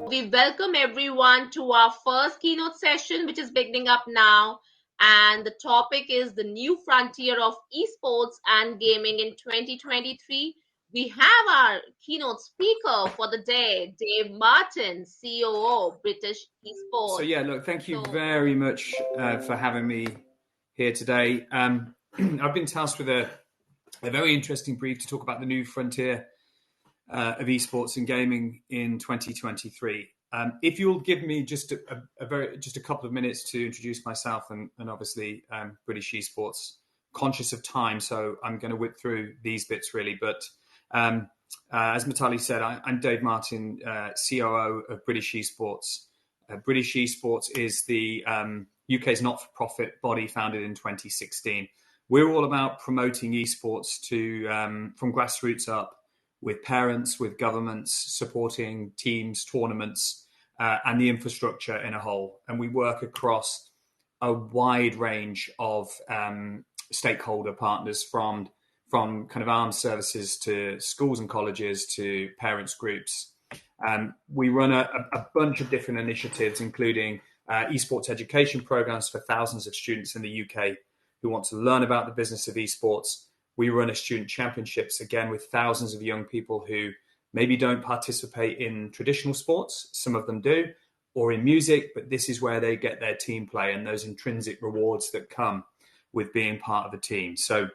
We welcome everyone to our first keynote session, which is beginning up now. And the topic is the new frontier of esports and gaming in 2023. We have our keynote speaker for the day, Dave Martin, COO, British Esports. So yeah, look, thank you very much for having me here today. I've been tasked with a very interesting brief to talk about the new frontier of esports and gaming in 2023. If you'll give me just a couple of minutes to introduce myself and obviously British Esports, conscious of time, so I'm going to whip through these bits really. But as Mitali said, I'm Dave Martin, COO of British Esports. British Esports is the UK's not-for-profit body founded in 2016. We're all about promoting esports to from grassroots up, with parents, with governments, supporting teams, tournaments, and the infrastructure in a whole. And we work across a wide range of stakeholder partners from kind of armed services to schools and colleges to parents groups. We run a bunch of different initiatives, including esports education programs for thousands of students in the UK who want to learn about the business of esports. We run a student championships, again, with thousands of young people who maybe don't participate in traditional sports. Some of them do, or in music, but this is where they get their team play and those intrinsic rewards that come with being part of a team. So,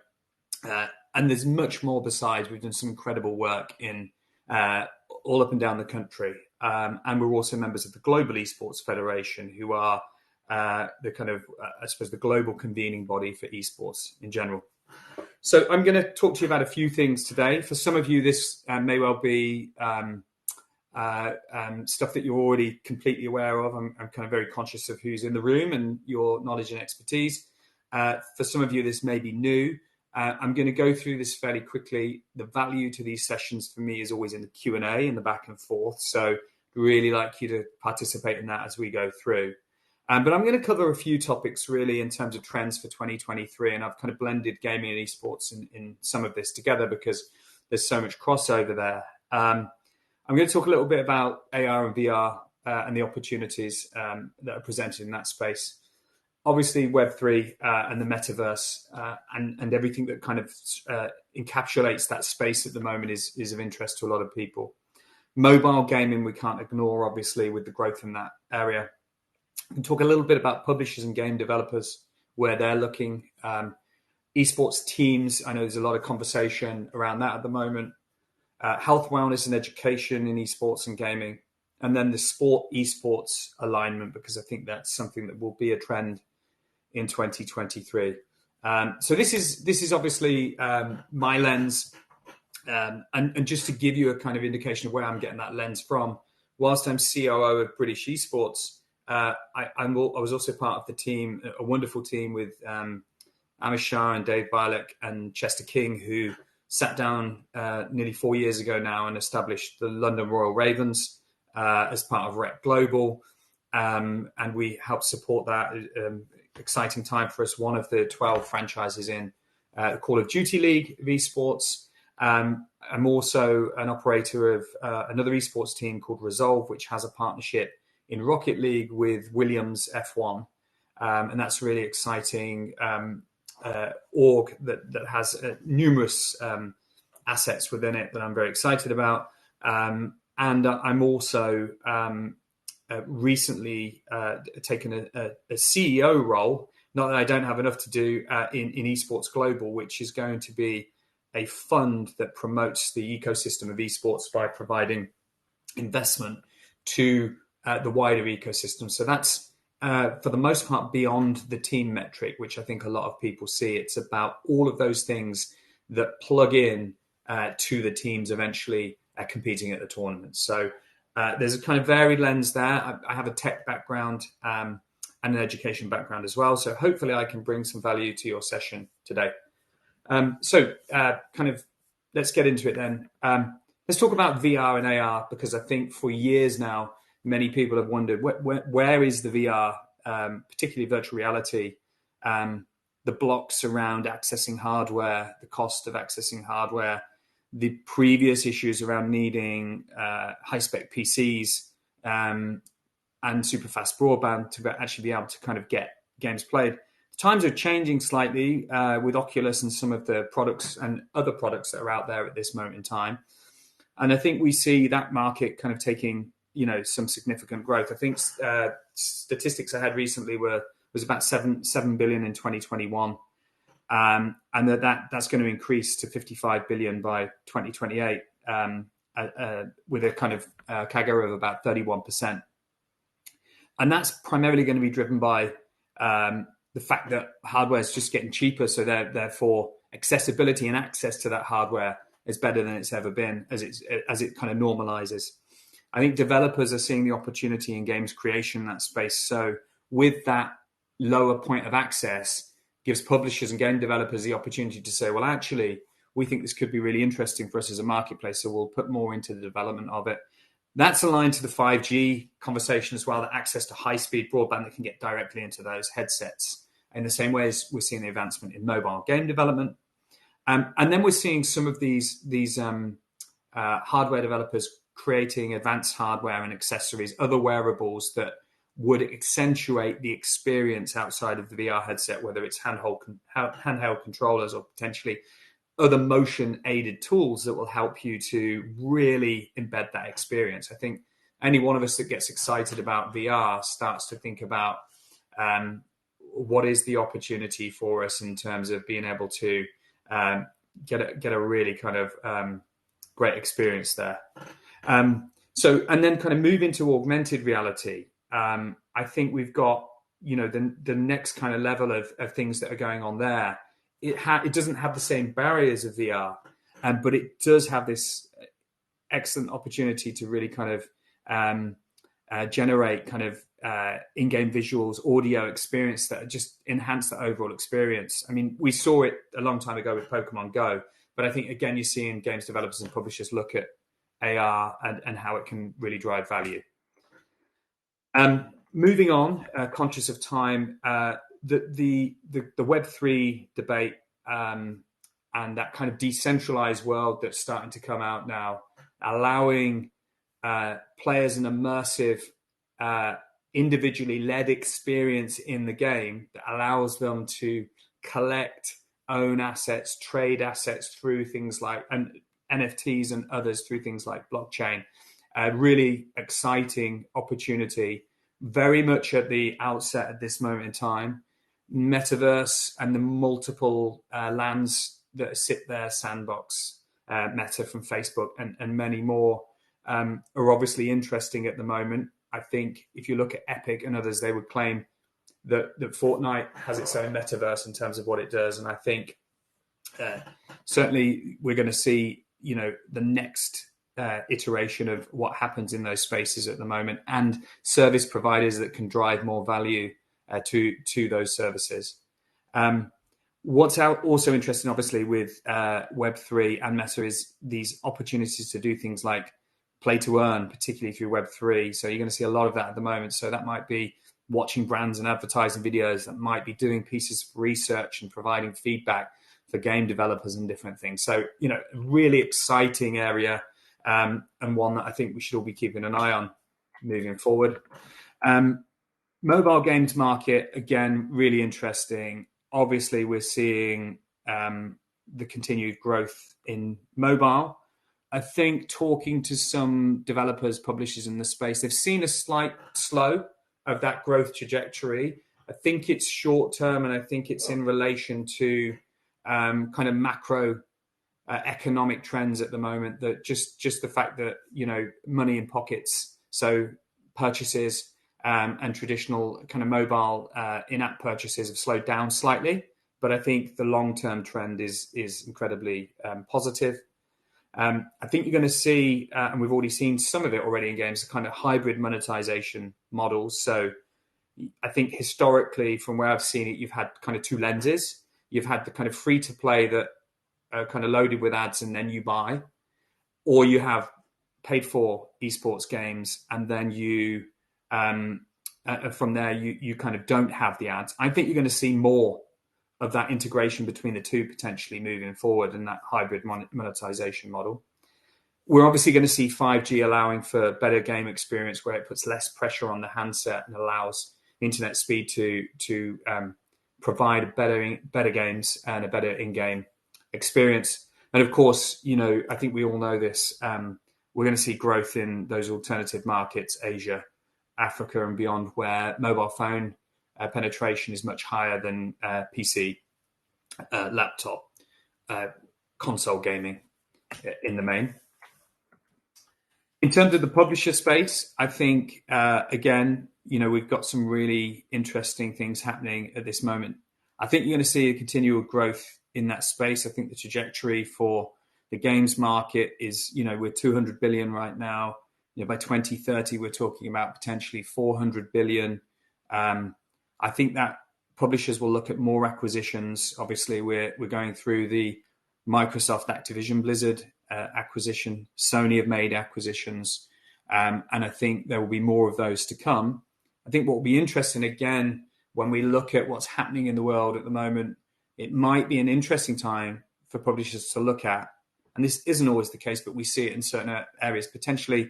and there's much more besides. We've done some incredible work in all up and down the country. And we're also members of the Global Esports Federation, who are the kind of, I suppose, the global convening body for esports in general. So I'm going to talk to you about a few things today. For some of you, this may well be stuff that you're already completely aware of. I'm kind of very conscious of who's in the room and your knowledge and expertise. For some of you, this may be new. I'm going to go through this fairly quickly. The value to these sessions for me is always in the Q&A and the back and forth. So really like you to participate in that as we go through. But I'm going to cover a few topics really in terms of trends for 2023. And I've kind of blended gaming and esports in some of this together because there's so much crossover there. I'm going to talk a little bit about AR and VR and the opportunities that are presented in that space. Obviously, Web3 and the metaverse and everything that kind of encapsulates that space at the moment is of interest to a lot of people. Mobile gaming, we can't ignore, obviously, with the growth in that area. We can talk a little bit about publishers and game developers, where they're looking. Esports teams, I know there's a lot of conversation around that at the moment. Health, wellness, and education in esports and gaming. And then the sport-esports alignment, because I think that's something that will be a trend in 2023. So this is obviously my lens. And just to give you a kind of indication of where I'm getting that lens from, whilst I'm COO of British Esports, I was also part of the team, a wonderful team with Amish Shah and Dave Bialek and Chester King, who sat down nearly 4 years ago now and established the London Royal Ravens as part of Rec Global. And we helped support that. Exciting time for us. One of the 12 franchises in the Call of Duty League of esports. I'm also an operator of another esports team called Resolve, which has a partnership in Rocket League with Williams F1. And that's a really exciting org that has numerous assets within it that I'm very excited about. And I'm also recently taken a CEO role, not that I don't have enough to do in Esports Global, which is going to be a fund that promotes the ecosystem of esports by providing investment to the wider ecosystem. So that's, for the most part, beyond the team metric, which I think a lot of people see. It's about all of those things that plug in to the teams eventually competing at the tournament. So there's a kind of varied lens there. I have a tech background and an education background as well. So hopefully I can bring some value to your session today. So let's get into it then. Let's talk about VR and AR, because I think for years now, many people have wondered, where is the VR, particularly virtual reality, the blocks around accessing hardware, the cost of accessing hardware, the previous issues around needing high-spec PCs and super fast broadband to actually be able to kind of get games played. Times are changing slightly with Oculus and some of the products and other products that are out there at this moment in time. And I think we see that market kind of taking, some significant growth. I think statistics I had recently was about 7 billion in 2021. And that's going to increase to 55 billion by 2028 with a kind of CAGR of about 31%. And that's primarily going to be driven by the fact that hardware is just getting cheaper. So therefore, accessibility and access to that hardware is better than it's ever been as it kind of normalizes. I think developers are seeing the opportunity in games creation in that space. So with that lower point of access, gives publishers and game developers the opportunity to say, well, actually, we think this could be really interesting for us as a marketplace. So we'll put more into the development of it. That's aligned to the 5G conversation as well, that access to high-speed broadband that can get directly into those headsets in the same way as we're seeing the advancement in mobile game development. And then we're seeing some of these hardware developers creating advanced hardware and accessories, other wearables that would accentuate the experience outside of the VR headset, whether it's handheld controllers or potentially other motion-aided tools that will help you to really embed that experience. I think any one of us that gets excited about VR starts to think about what is the opportunity for us in terms of being able to get a really kind of great experience there. And then kind of move into augmented reality. I think we've got, the next kind of level of things that are going on there. It doesn't have the same barriers of VR, but it does have this excellent opportunity to really kind of generate kind of in-game visuals, audio experience that just enhance the overall experience. I mean, we saw it a long time ago with Pokemon Go, but I think, again, you're seeing games developers and publishers look at AR and how it can really drive value. Moving on, conscious of time, the Web3 debate and that kind of decentralized world that's starting to come out now, allowing players an immersive, individually led experience in the game that allows them to collect, own assets, trade assets through things like NFTs and others through things like blockchain. A really exciting opportunity, very much at the outset at this moment in time. Metaverse and the multiple lands that sit there, Sandbox, Meta from Facebook, and many more are obviously interesting at the moment. I think if you look at Epic and others, they would claim that Fortnite has its own metaverse in terms of what it does. And I think certainly we're going to see, the next iteration of what happens in those spaces at the moment, and service providers that can drive more value to those services. What's also interesting, obviously, with Web3 and Meta is these opportunities to do things like play to earn, particularly through Web3. So you're going to see a lot of that at the moment. So that might be watching brands and advertising videos, that might be doing pieces of research and providing feedback for game developers and different things. So, really exciting area, and one that I think we should all be keeping an eye on moving forward. Mobile games market, again, really interesting. Obviously, we're seeing the continued growth in mobile. I think talking to some developers, publishers in the space, they've seen a slight slow of that growth trajectory. I think it's short term, and I think it's in relation to kind of macro economic trends at the moment, that just the fact that, money in pockets, so purchases and traditional kind of mobile in-app purchases have slowed down slightly. But I think the long-term trend is incredibly positive. I think you're going to see, and we've already seen some of it already in games, the kind of hybrid monetization models. So I think historically, from where I've seen it, you've had kind of two lenses. You've had the kind of free-to-play that are kind of loaded with ads and then you buy, or you have paid-for esports games and then you from there you kind of don't have the ads. I think you're going to see more of that integration between the two potentially moving forward, and that hybrid monetization model. We're obviously going to see 5G allowing for better game experience, where it puts less pressure on the handset and allows internet speed to provide better games and a better in-game experience. And of course, I think we all know this. We're going to see growth in those alternative markets, Asia, Africa, and beyond, where mobile phone penetration is much higher than PC, laptop, console gaming in the main. In terms of the publisher space, I think, again, we've got some really interesting things happening at this moment. I think you're going to see a continual growth in that space. I think the trajectory for the games market is, we're 200 billion right now. By 2030, we're talking about potentially 400 billion. I think that publishers will look at more acquisitions. Obviously, we're going through the Microsoft, Activision, Blizzard acquisition. Sony have made acquisitions, and I think there will be more of those to come. I think what will be interesting, again, when we look at what's happening in the world at the moment, it might be an interesting time for publishers to look at, and this isn't always the case, but we see it in certain areas. Potentially,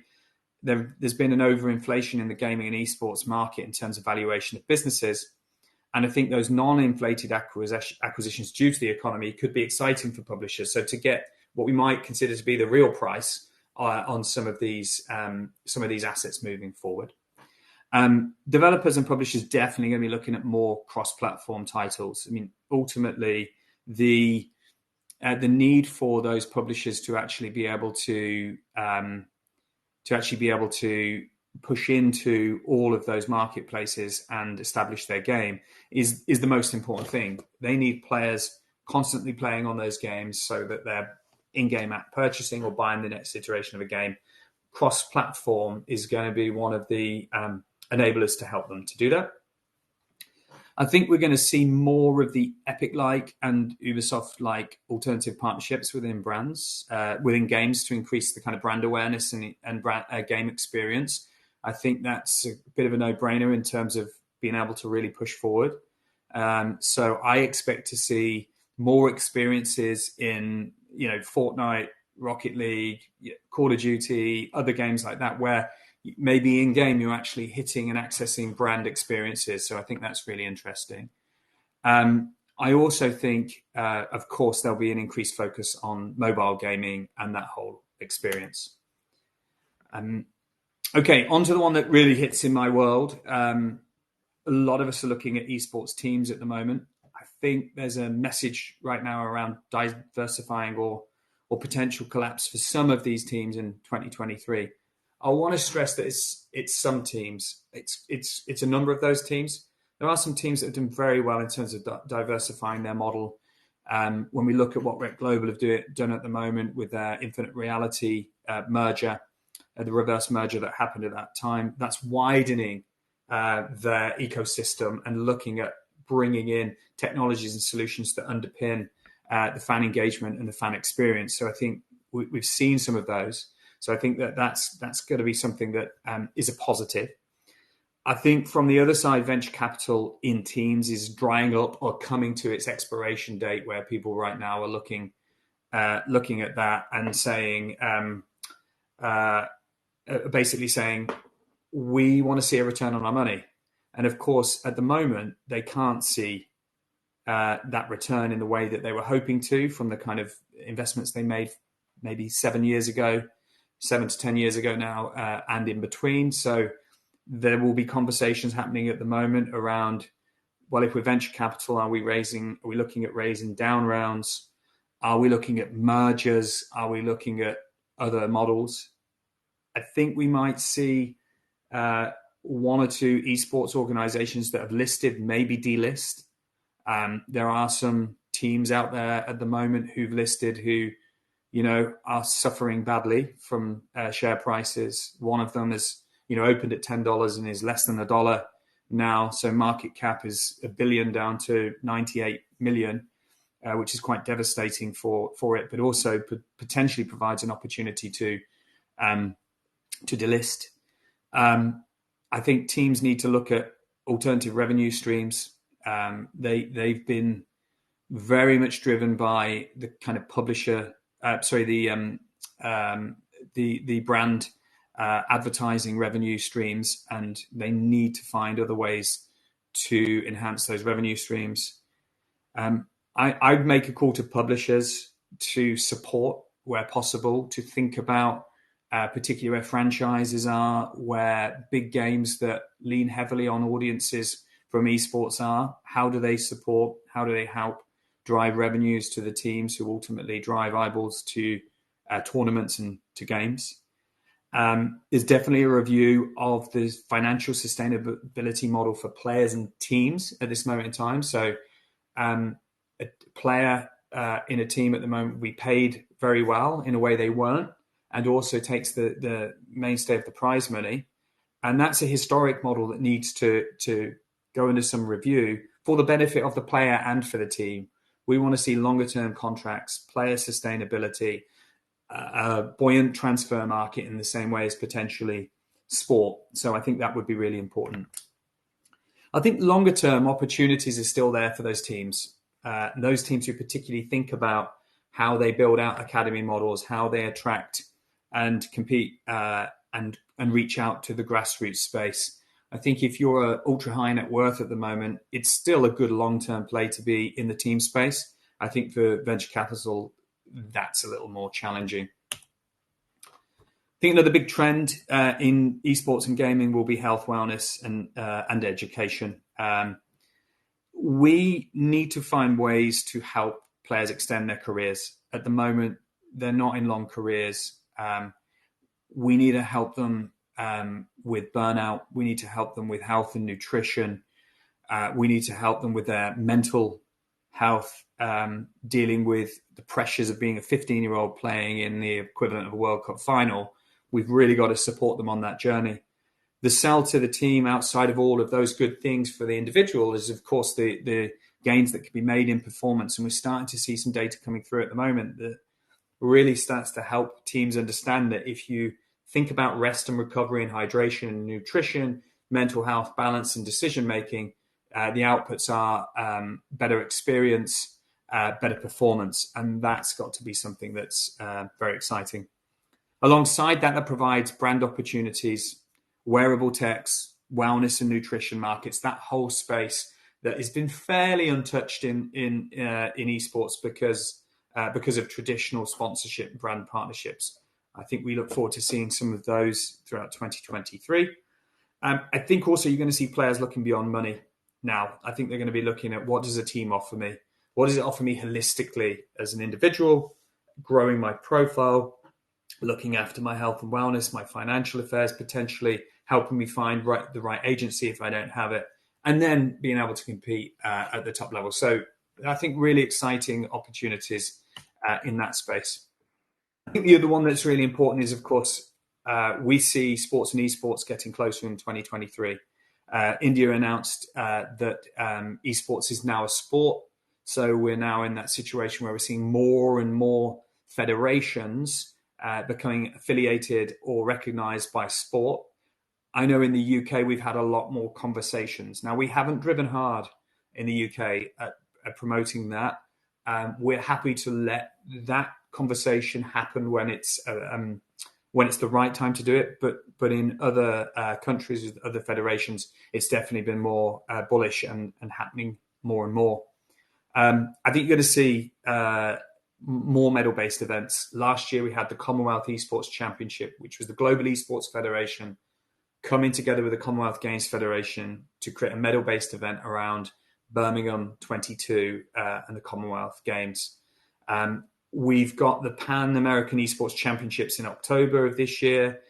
there's been an overinflation in the gaming and esports market in terms of valuation of businesses. And I think those non-inflated acquisitions due to the economy could be exciting for publishers. So to get what we might consider to be the real price on some of these assets moving forward. Developers and publishers definitely going to be looking at more cross-platform titles. I mean, ultimately, the need for those publishers to actually be able to push into all of those marketplaces and establish their game is the most important thing. They need players constantly playing on those games so that they're in-game app purchasing or buying the next iteration of a game. Cross-platform is going to be one of the enablers to help them to do that. I think we're going to see more of the Epic-like and Ubisoft-like alternative partnerships within brands, within games, to increase the kind of brand awareness and game experience. I think that's a bit of a no-brainer in terms of being able to really push forward. So I expect to see more experiences in, Fortnite, Rocket League, Call of Duty, other games like that, where maybe in game you're actually hitting and accessing brand experiences. So I think that's really interesting. I also think, of course, there'll be an increased focus on mobile gaming and that whole experience. Okay, on to the one that really hits in my world. A lot of us are looking at esports teams at the moment. I think there's a message right now around diversifying or potential collapse for some of these teams in 2023. I want to stress that it's some teams. It's a number of those teams. There are some teams that have done very well in terms of diversifying their model. When we look at what Rec Global have done at the moment with their Infinite Reality merger, the reverse merger that happened at that time, that's widening their ecosystem and looking at bringing in technologies and solutions that underpin the fan engagement and the fan experience. So I think we've seen some of those. So I think that's going to be something that is a positive. I think from the other side, venture capital in teams is drying up or coming to its expiration date, where people right now are looking at that and saying, basically saying, we want to see a return on our money. And of course, at the moment, they can't see that return in the way that they were hoping to from the kind of investments they made maybe 7 to 10 years ago now, and in between. So there will be conversations happening at the moment around, well, if we're venture capital, are we looking at raising down rounds? Are we looking at mergers? Are we looking at other models? I think we might see one or two esports organizations that have listed maybe delist. There are some teams out there at the moment who've listed who, are suffering badly from share prices. One of them is, opened at $10 and is less than $1 now. So market cap is $1 billion down to 98 million, which is quite devastating for it, but also potentially provides an opportunity to delist. I think teams need to look at alternative revenue streams. They've been very much driven by the kind of publisher, the the brand advertising revenue streams, and they need to find other ways to enhance those revenue streams. I'd make a call to publishers to support where possible, to think about particularly where franchises are, where big games that lean heavily on audiences from esports are. How do they support? How do they help drive revenues to the teams who ultimately drive eyeballs to tournaments and to games? There's definitely a review of the financial sustainability model for players and teams at this moment in time. So a player in a team at the moment will be paid very well in a way they weren't, and also takes the mainstay of the prize money. And that's a historic model that needs to go into some review for the benefit of the player and for the team. We want to see longer term contracts, player sustainability, a buoyant transfer market in the same way as potentially sport. So I think that would be really important. I think longer term opportunities are still there for those teams. Those teams who particularly think about how they build out academy models, how they attract and compete and reach out to the grassroots space. I think if you're an ultra high net worth at the moment, it's still a good long-term play to be in the team space. I think for venture capital, that's a little more challenging. I think another big trend in esports and gaming will be health, wellness, and education. We need to find ways to help players extend their careers. At the moment, they're not in long careers. We need to help them with burnout. We need to help them with health and nutrition. We need to help them with their mental health, dealing with the pressures of being a 15-year-old playing in the equivalent of a World Cup final. We've really got to support them on that journey. The sell to the team outside of all of those good things for the individual is, of course, the gains that can be made in performance. And we're starting to see some data coming through at the moment that really starts to help teams understand that if you think about rest and recovery and hydration and nutrition, mental health, balance and decision-making, the outputs are better experience, better performance. And that's got to be something that's very exciting. Alongside that, that provides brand opportunities, wearable techs, wellness and nutrition markets, that whole space that has been fairly untouched in esports because of traditional sponsorship and brand partnerships. I think we look forward to seeing some of those throughout 2023. I think also you're going to see players looking beyond money now. I think they're going to be looking at, what does a team offer me? What does it offer me holistically as an individual, growing my profile, looking after my health and wellness, my financial affairs, potentially helping me find the right agency if I don't have it, and then being able to compete at the top level. So I think really exciting opportunities in that space. I think the other one that's really important is, of course, we see sports and esports getting closer in 2023. India announced that esports is now a sport. So we're now in that situation where we're seeing more and more federations becoming affiliated or recognized by sport. I know in the UK, we've had a lot more conversations. Now, we haven't driven hard in the UK at promoting that. We're happy to let that conversation happen when it's the right time to do it. But in other countries with other federations, it's definitely been more bullish and happening more and more. I think you're going to see more medal-based events. Last year, we had the Commonwealth Esports Championship, which was the Global Esports Federation coming together with the Commonwealth Games Federation to create a medal-based event around Birmingham 22 and the Commonwealth Games. We've got the Pan American Esports Championships in October of this year.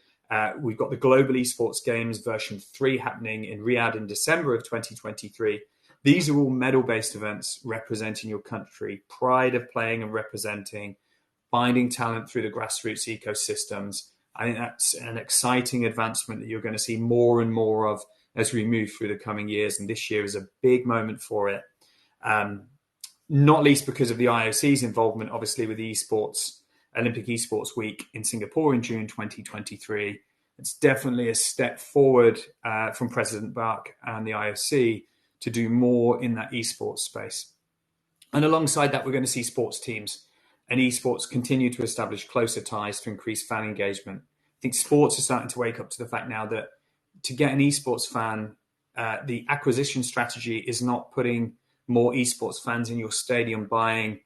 We've got the Global Esports Games version 3 happening in Riyadh in December of 2023. These are all medal-based events representing your country, pride of playing and representing, finding talent through the grassroots ecosystems. I think that's an exciting advancement that you're going to see more and more of as we move through the coming years. And this year is a big moment for it. Not least because of the IOC's involvement, obviously, with the Olympic Esports Week in Singapore in June 2023. It's definitely a step forward from President Bach and the IOC to do more in that esports space. And alongside that, we're going to see sports teams. and esports continue to establish closer ties to increase fan engagement. I think sports are starting to wake up to the fact now that to get an esports fan, the acquisition strategy is not putting more esports fans in your stadium buying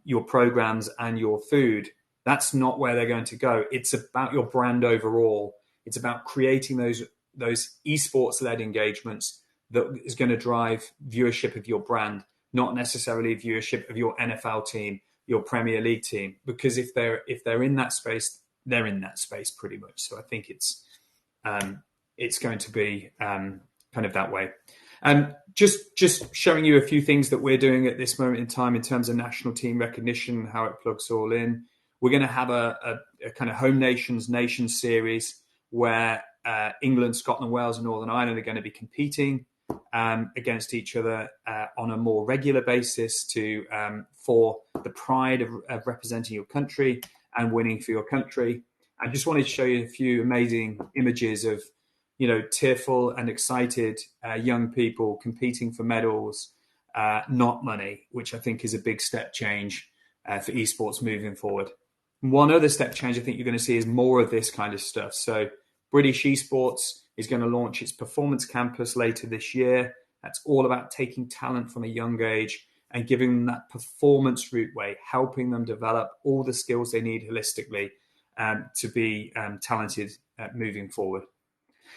your programs and your food. That's not where they're going to go. It's about your brand overall. It's about creating those esports-led engagements that is going to drive viewership of your brand, not necessarily viewership of your NFL team, your Premier League team. Because if they're in that space, they're in that space pretty much. So I think it's going to be kind of that way. Just showing you a few things that we're doing at this moment in time in terms of national team recognition, how it plugs all in. We're going to have a kind of Home Nations series where England, Scotland, Wales, and Northern Ireland are going to be competing against each other on a more regular basis for the pride of representing your country and winning for your country. I just wanted to show you a few amazing images of, tearful and excited young people competing for medals, not money, which I think is a big step change for esports moving forward. One other step change I think you're going to see is more of this kind of stuff. So British Esports is going to launch its performance campus later this year. That's all about taking talent from a young age and giving them that performance route way, helping them develop all the skills they need holistically to be talented moving forward.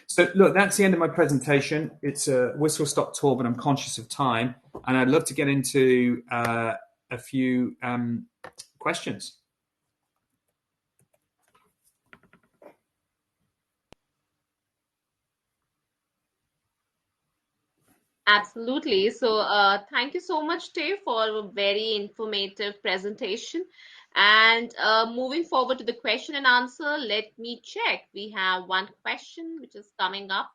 So look, that's the end of my presentation. It's a whistle-stop tour, but I'm conscious of time. And I'd love to get into a few questions. Absolutely. So, thank you so much, Tay, for a very informative presentation. And moving forward to the question and answer, let me check. We have one question which is coming up.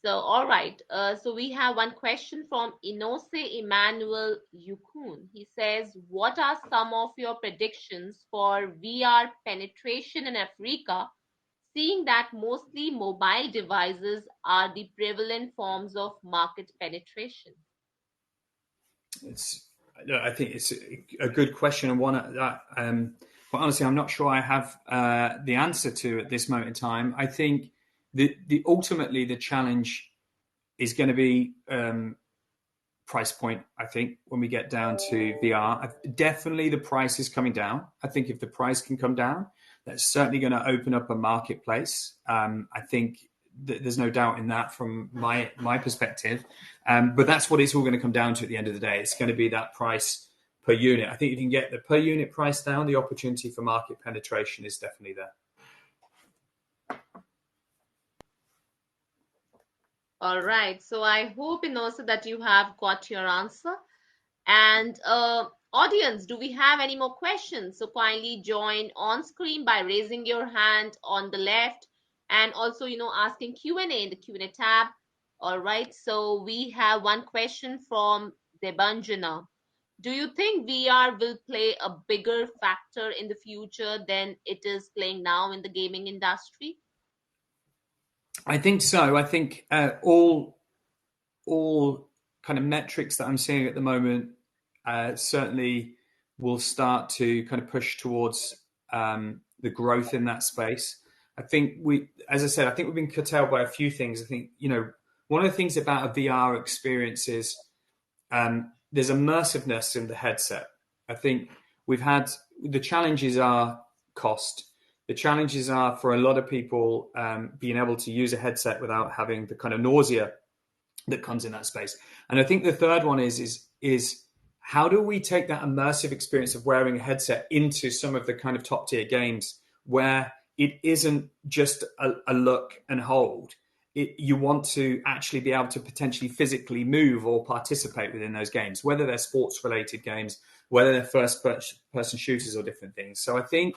So, all right. So we have one question from Inose Emmanuel Yukun. He says, what are some of your predictions for VR penetration in Africa, seeing that mostly mobile devices are the prevalent forms of market penetration? I think it's a good question, and one that, but honestly, I'm not sure I have the answer to at this moment in time. I think ultimately the challenge is going to be price point. I think when we get down to VR, definitely the price is coming down. I think if the price can come down, that's certainly going to open up a marketplace. I think there's no doubt in that from my perspective. But that's what it's all going to come down to at the end of the day. It's going to be that price per unit. I think if you can get the per unit price down, the opportunity for market penetration is definitely there. All right. So I hope, Inosa, that you have got your answer. And audience, do we have any more questions? So kindly join on screen by raising your hand on the left, and also, asking Q&A in the Q&A tab. All right. So we have one question from Debanjana. Do you think VR will play a bigger factor in the future than it is playing now in the gaming industry? I think so. I think all kind of metrics that I'm seeing at the moment certainly will start to kind of push towards the growth in that space. I think as I said, I think we've been curtailed by a few things. I think, one of the things about a VR experience is there's immersiveness in the headset. I think the challenges are cost. The challenges are for a lot of people being able to use a headset without having the kind of nausea that comes in that space. And I think the third one is how do we take that immersive experience of wearing a headset into some of the kind of top tier games where it isn't just a look and hold. You want to actually be able to potentially physically move or participate within those games, whether they're sports related games, whether they're first person shooters or different things. So I think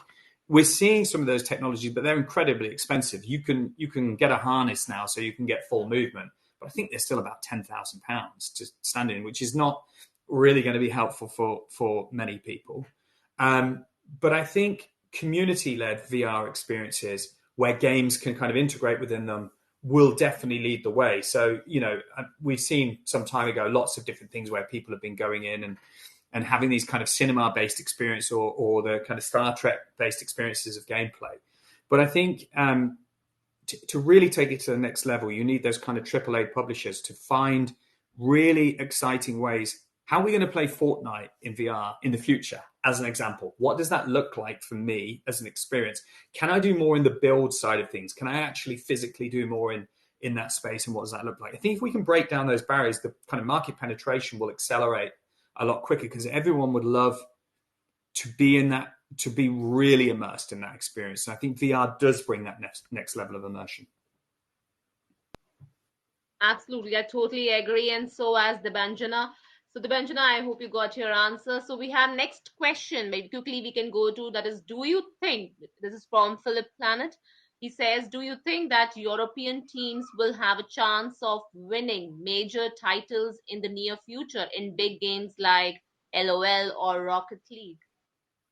we're seeing some of those technologies, but they're incredibly expensive. You can get a harness now so you can get full movement, but I think they're still about £10,000 to stand in, which is not really going to be helpful for many people. But I think community-led VR experiences where games can kind of integrate within them will definitely lead the way. So, we've seen some time ago lots of different things where people have been going in and having these kind of cinema-based experience or the kind of Star Trek-based experiences of gameplay. But I think to really take it to the next level, you need those kind of AAA publishers to find really exciting ways. How are we going to play Fortnite in VR in the future, as an example? What does that look like for me as an experience? Can I do more in the build side of things? Can I actually physically do more in that space, and what does that look like? I think if we can break down those barriers, the kind of market penetration will accelerate a lot quicker, because everyone would love to be in that, to be really immersed in that experience. And I think VR does bring that next level of immersion. Absolutely, I totally agree. And so as Debanjana. So Debanjana, I hope you got your answer. So we have next question, maybe quickly we can go to, that is, do you think, this is from Philip Planet, he says, do you think that European teams will have a chance of winning major titles in the near future in big games like LOL or Rocket League?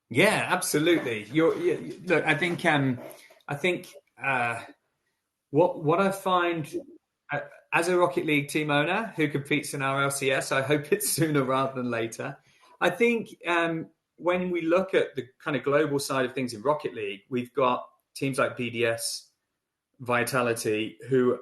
Yeah, absolutely. Look, I think what I find as a Rocket League team owner who competes in our LCS, I hope it's sooner rather than later. I think when we look at the kind of global side of things in Rocket League, we've got teams like BDS, Vitality, who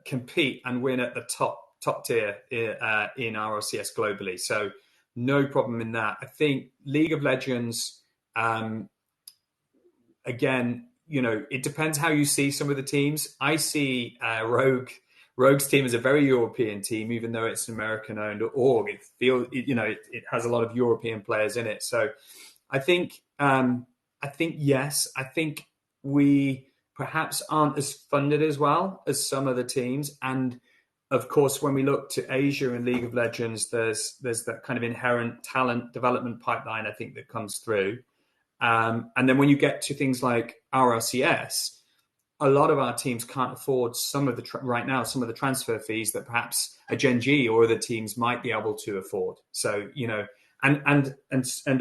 compete and win at the top tier in our LCS globally. So no problem in that. I think League of Legends, again, it depends how you see some of the teams. I see Rogue's team as a very European team, even though it's an American-owned org. It has a lot of European players in it. So I think yes. I think we perhaps aren't as funded as well as some other teams. And of course, when we look to Asia and League of Legends, there's that kind of inherent talent development pipeline, I think, that comes through. And then when you get to things like RLCS, a lot of our teams can't afford some of the transfer fees that perhaps a Gen G or other teams might be able to afford. So,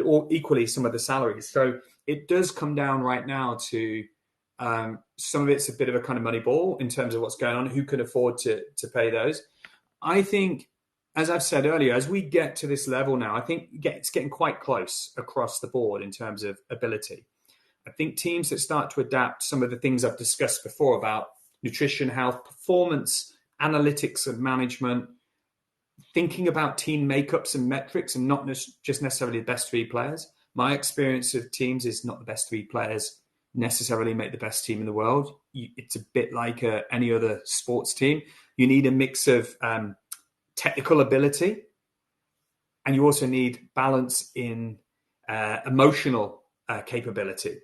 or equally some of the salaries. So it does come down right now to some of it's a bit of a kind of money ball in terms of what's going on, who can afford to pay those. I think, as I've said earlier, as we get to this level now, I think it's getting quite close across the board in terms of ability. I think teams that start to adapt some of the things I've discussed before about nutrition, health, performance, analytics and management, thinking about team makeups and metrics, and not just necessarily the best three players. My experience of teams is not the best three players necessarily make the best team in the world. It's a bit like any other sports team. You need a mix of technical ability, and you also need balance in emotional capability.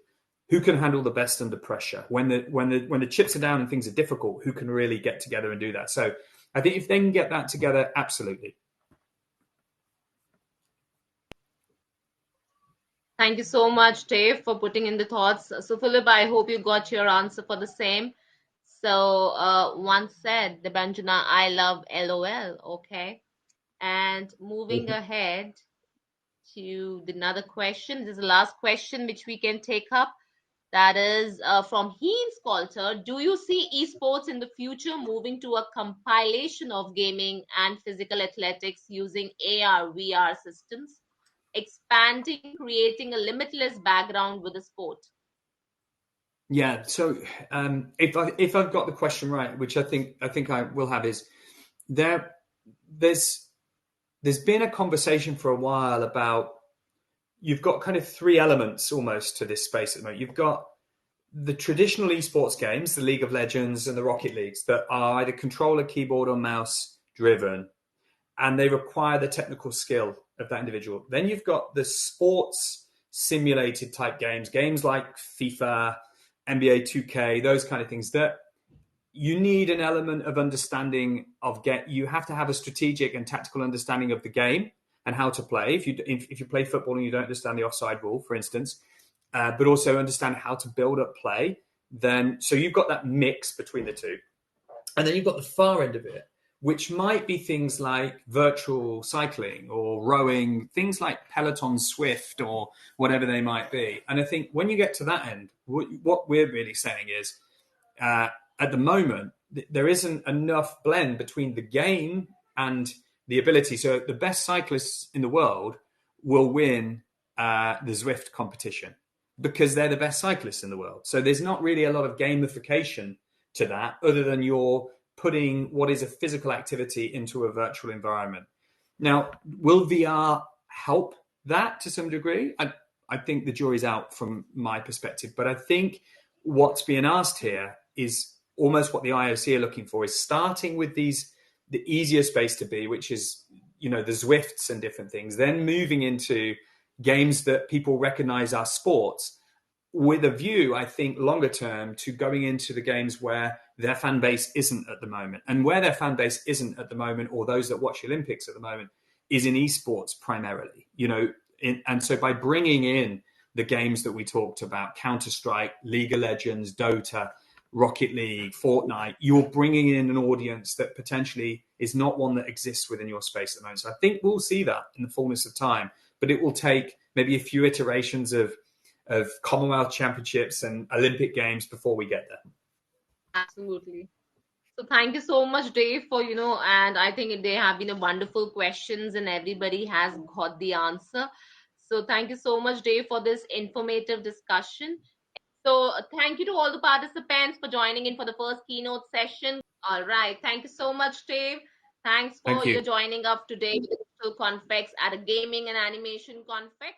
Who can handle the best under pressure when the chips are down and things are difficult? Who can really get together and do that? So I think if they can get that together, absolutely. Thank you so much, Dave, for putting in the thoughts. So, Philip, I hope you got your answer for the same. So, once said, Debanjana, I love LOL. Okay. And moving ahead to another question. This is the last question which we can take up. That is from Heen Scolter. Do you see esports in the future moving to a compilation of gaming and physical athletics using AR, VR systems, expanding, creating a limitless background with the sport? Yeah. So if I've got the question right, which I think I will have, is there's been a conversation for a while about, you've got kind of three elements almost to this space at the moment. You've got the traditional esports games, the League of Legends and the Rocket Leagues, that are either controller, keyboard, or mouse driven, and they require the technical skill of that individual. Then you've got the sports simulated type games like FIFA, NBA 2K, those kind of things, that you need an element of understanding of you have to have a strategic and tactical understanding of the game and how to play. If you play football and you don't understand the offside rule, for instance, but also understand how to build up play, so you've got that mix between the two. And then you've got the far end of it, which might be things like virtual cycling or rowing, things like Peloton Swift or whatever they might be. And I think when you get to that end, what we're really saying is, at the moment, there isn't enough blend between the game and the ability. So the best cyclists in the world will win the Zwift competition because they're the best cyclists in the world. So there's not really a lot of gamification to that other than you're putting what is a physical activity into a virtual environment. Now, will VR help that to some degree? I think the jury's out from my perspective, but I think what's being asked here is almost what the IOC are looking for, is starting with the easier space to be, which is, the Zwifts and different things, then moving into games that people recognize are sports, with a view, I think, longer term to going into the games where their fan base isn't at the moment. And where their fan base isn't at the moment, or those that watch the Olympics at the moment, is in esports primarily. And so by bringing in the games that we talked about, Counter-Strike, League of Legends, Dota, Rocket League, Fortnite, you're bringing in an audience that potentially is not one that exists within your space at the moment. So I think we'll see that in the fullness of time, but it will take maybe a few iterations of Commonwealth Championships and Olympic Games before we get there. Absolutely. So thank you so much, Dave, for, and I think they have been a wonderful questions and everybody has got the answer. So thank you so much, Dave, for this informative discussion. So thank you to all the participants for joining in for the first keynote session. All right. Thank you so much, Dave. Thanks Thank for you. your joining up today with the Digital Confex at a Gaming and Animation Confex.